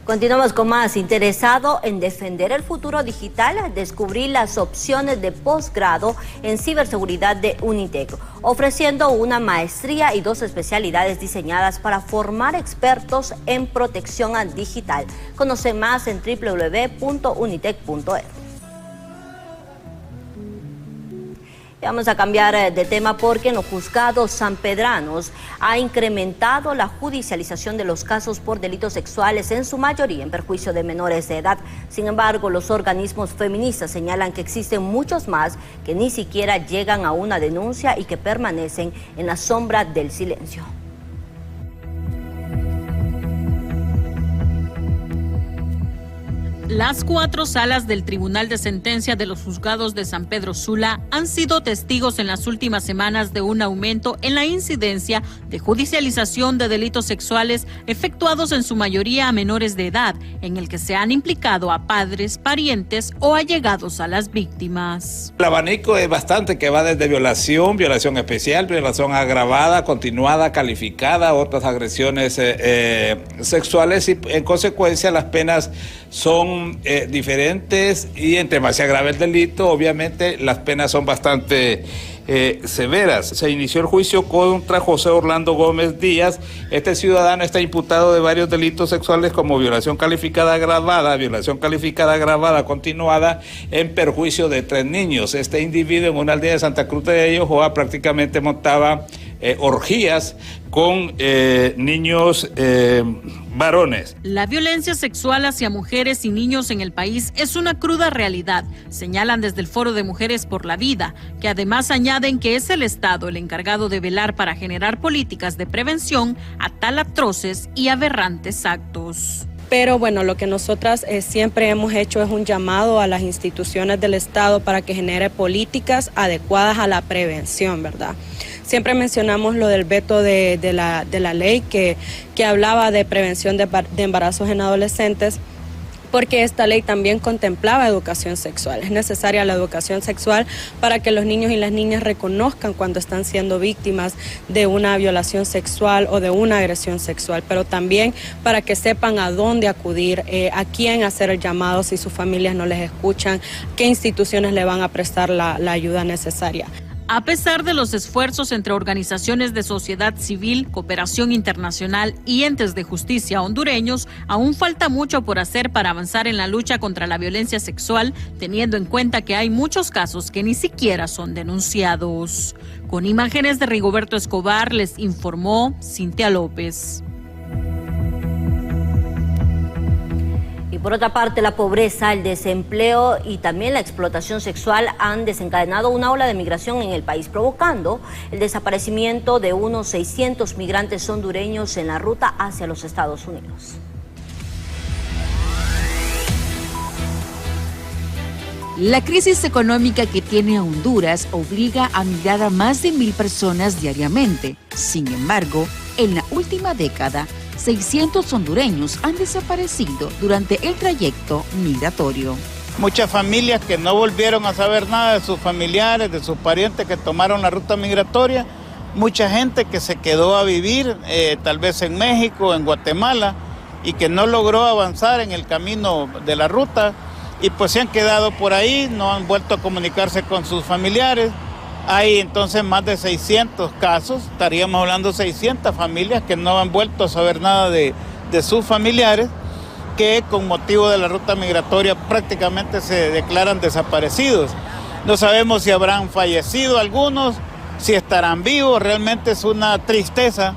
Continuamos con más. Interesado en defender el futuro digital, descubrí las opciones de posgrado en ciberseguridad de Unitec, ofreciendo una maestría y 2 especialidades diseñadas para formar expertos en protección digital. Conoce más en www.unitec.es. Vamos a cambiar de tema porque en los juzgados sanpedranos ha incrementado la judicialización de los casos por delitos sexuales, en su mayoría en perjuicio de menores de edad. Sin embargo, los organismos feministas señalan que existen muchos más que ni siquiera llegan a una denuncia y que permanecen en la sombra del silencio.
Las 4 salas del Tribunal de Sentencia de los Juzgados de San Pedro Sula han sido testigos en las últimas semanas de un aumento en la incidencia de judicialización de delitos sexuales efectuados en su mayoría a menores de edad, en el que se han implicado a padres, parientes o allegados a las víctimas.
El abanico es bastante, que va desde violación, violación especial, violación agravada, continuada, calificada, otras agresiones sexuales, y en consecuencia las penas son diferentes, y entre más se agrave el delito, obviamente las penas son bastante severas. Se inició el juicio contra José Orlando Gómez Díaz. Este ciudadano está imputado de varios delitos sexuales como violación calificada agravada continuada en perjuicio de 3 niños. Este individuo en una aldea de Santa Cruz de Ellos prácticamente montaba orgías con niños varones.
La violencia sexual hacia mujeres y niños en el país es una cruda realidad, señalan desde el Foro de Mujeres por la Vida, que además añaden que es el Estado el encargado de velar para generar políticas de prevención a tal atroces y aberrantes actos.
Pero bueno, lo que nosotras siempre hemos hecho es un llamado a las instituciones del Estado para que genere políticas adecuadas a la prevención, ¿verdad? Siempre mencionamos lo del veto de la ley que hablaba de prevención de embarazos en adolescentes, porque esta ley también contemplaba educación sexual. Es necesaria la educación sexual para que los niños y las niñas reconozcan cuando están siendo víctimas de una violación sexual o de una agresión sexual, pero también para que sepan a dónde acudir, a quién hacer el llamado si sus familias no les escuchan, qué instituciones le van a prestar la ayuda necesaria.
A pesar de los esfuerzos entre organizaciones de sociedad civil, cooperación internacional y entes de justicia hondureños, aún falta mucho por hacer para avanzar en la lucha contra la violencia sexual, teniendo en cuenta que hay muchos casos que ni siquiera son denunciados. Con imágenes de Rigoberto Escobar, les informó Cintia López.
Y por otra parte, la pobreza, el desempleo y también la explotación sexual han desencadenado una ola de migración en el país, provocando el desaparecimiento de unos 600 migrantes hondureños en la ruta hacia los Estados Unidos.
La crisis económica que tiene a Honduras obliga a migrar a más de 1,000 personas diariamente. Sin embargo, en la última década, 600 hondureños han desaparecido durante el trayecto migratorio.
Muchas familias que no volvieron a saber nada de sus familiares, de sus parientes que tomaron la ruta migratoria, mucha gente que se quedó a vivir tal vez en México, en Guatemala, y que no logró avanzar en el camino de la ruta, y pues se han quedado por ahí, no han vuelto a comunicarse con sus familiares. Hay entonces más de 600 casos, estaríamos hablando de 600 familias que no han vuelto a saber nada de sus familiares, que con motivo de la ruta migratoria prácticamente se declaran desaparecidos. No sabemos si habrán fallecido algunos, si estarán vivos. Realmente es una tristeza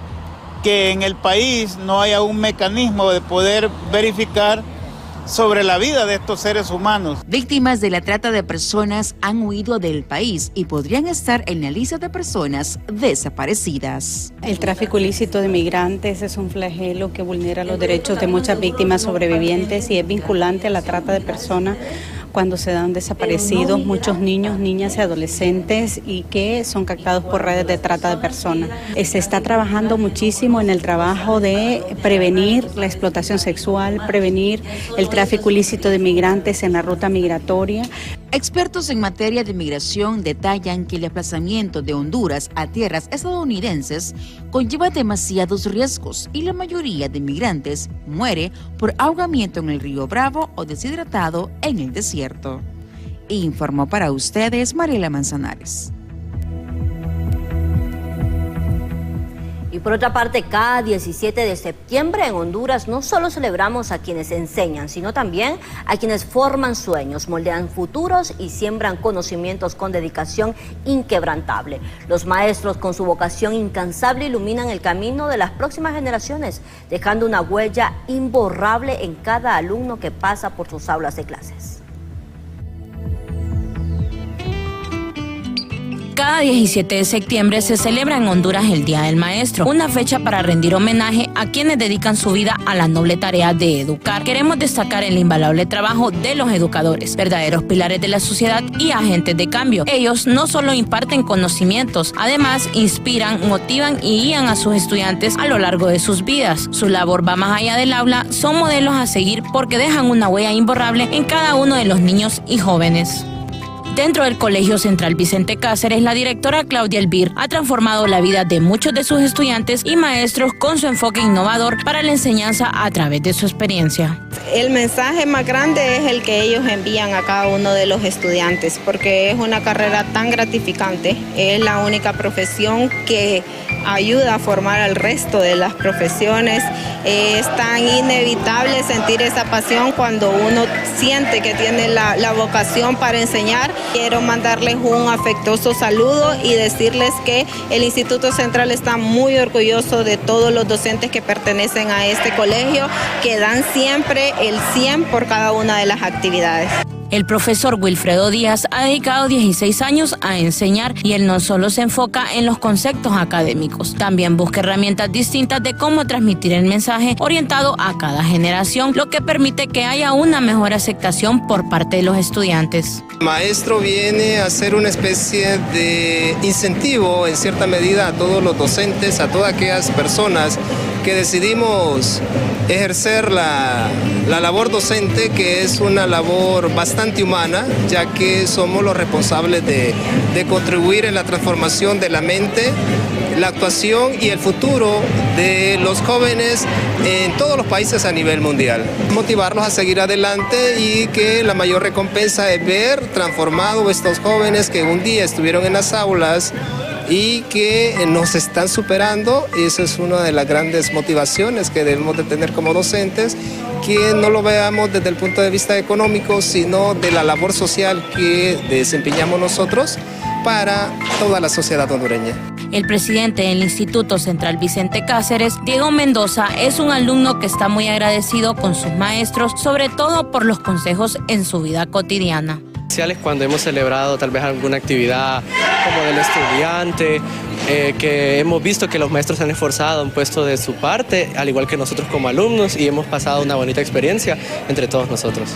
que en el país no haya un mecanismo de poder verificar sobre la vida de estos seres humanos.
Víctimas de la trata de personas han huido del país y podrían estar en la lista de personas desaparecidas.
El tráfico ilícito de migrantes es un flagelo que vulnera los derechos de muchas víctimas sobrevivientes y es vinculante a la trata de personas cuando se dan desaparecidos muchos niños, niñas y adolescentes y que son captados por redes de trata de personas. Se está trabajando muchísimo en el trabajo de prevenir la explotación sexual, prevenir el tráfico ilícito de migrantes en la ruta migratoria.
Expertos en materia de migración detallan que el desplazamiento de Honduras a tierras estadounidenses conlleva demasiados riesgos y la mayoría de migrantes muere por ahogamiento en el río Bravo o deshidratado en el desierto. Informó para ustedes Mariela Manzanares.
Y por otra parte, cada 17 de septiembre en Honduras no solo celebramos a quienes enseñan, sino también a quienes forman sueños, moldean futuros y siembran conocimientos con dedicación inquebrantable. Los maestros, con su vocación incansable, iluminan el camino de las próximas generaciones, dejando una huella imborrable en cada alumno que pasa por sus aulas de clases.
Cada 17 de septiembre se celebra en Honduras el Día del Maestro, una fecha para rendir homenaje a quienes dedican su vida a la noble tarea de educar. Queremos destacar el invaluable trabajo de los educadores, verdaderos pilares de la sociedad y agentes de cambio. Ellos no solo imparten conocimientos, además inspiran, motivan y guían a sus estudiantes a lo largo de sus vidas. Su labor va más allá del aula, son modelos a seguir porque dejan una huella imborrable en cada uno de los niños y jóvenes. Dentro del Colegio Central Vicente Cáceres, la directora Claudia Elvir ha transformado la vida de muchos de sus estudiantes y maestros con su enfoque innovador para la enseñanza a través de su experiencia.
El mensaje más grande es el que ellos envían a cada uno de los estudiantes, porque es una carrera tan gratificante, es la única profesión que ayuda a formar al resto de las profesiones. Es tan inevitable sentir esa pasión cuando uno siente que tiene la vocación para enseñar Quiero mandarles un afectuoso saludo y decirles que el Instituto Central está muy orgulloso de todos los docentes que pertenecen a este colegio, que dan siempre el 100 por cada una de las actividades.
El profesor Wilfredo Díaz ha dedicado 16 años a enseñar y él no solo se enfoca en los conceptos académicos, también busca herramientas distintas de cómo transmitir el mensaje orientado a cada generación, lo que permite que haya una mejor aceptación por parte de los estudiantes.
El maestro viene a ser una especie de incentivo en cierta medida a todos los docentes, a todas aquellas personas que decidimos ejercer la labor docente, que es una labor bastante humana, ya que somos los responsables de contribuir en la transformación de la mente, la actuación y el futuro de los jóvenes en todos los países a nivel mundial. Motivarlos a seguir adelante y que la mayor recompensa es ver transformados estos jóvenes que un día estuvieron en las aulas y que nos están superando. Esa es una de las grandes motivaciones que debemos de tener como docentes, que no lo veamos desde el punto de vista económico, sino de la labor social que desempeñamos nosotros para toda la sociedad hondureña.
El presidente del Instituto Central Vicente Cáceres, Diego Mendoza, es un alumno que está muy agradecido con sus maestros, sobre todo por los consejos en su vida cotidiana.
Cuando hemos celebrado tal vez alguna actividad como del estudiante, que hemos visto que los maestros se han esforzado, han puesto de su parte, al igual que nosotros como alumnos, y hemos pasado una bonita experiencia entre todos nosotros.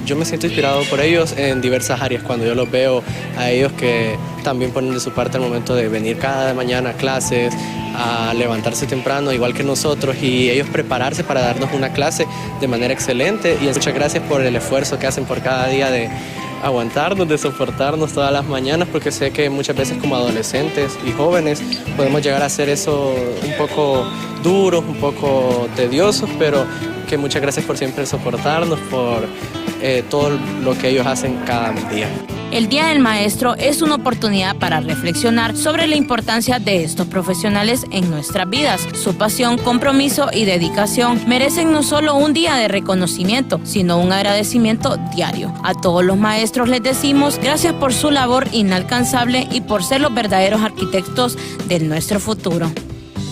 Yo me siento inspirado por ellos en diversas áreas, cuando yo los veo a ellos que también ponen de su parte al momento de venir cada mañana a clases, a levantarse temprano, igual que nosotros, y ellos prepararse para darnos una clase de manera excelente. Y muchas gracias por el esfuerzo que hacen por cada día de aguantarnos, de soportarnos todas las mañanas, porque sé que muchas veces como adolescentes y jóvenes podemos llegar a hacer eso un poco duros, un poco tediosos, pero que muchas gracias por siempre soportarnos, por todo lo que ellos hacen cada día.
El Día del Maestro es una oportunidad para reflexionar sobre la importancia de estos profesionales en nuestras vidas. Su pasión, compromiso y dedicación merecen no solo un día de reconocimiento, sino un agradecimiento diario. A todos los maestros les decimos gracias por su labor inalcanzable y por ser los verdaderos arquitectos de nuestro futuro.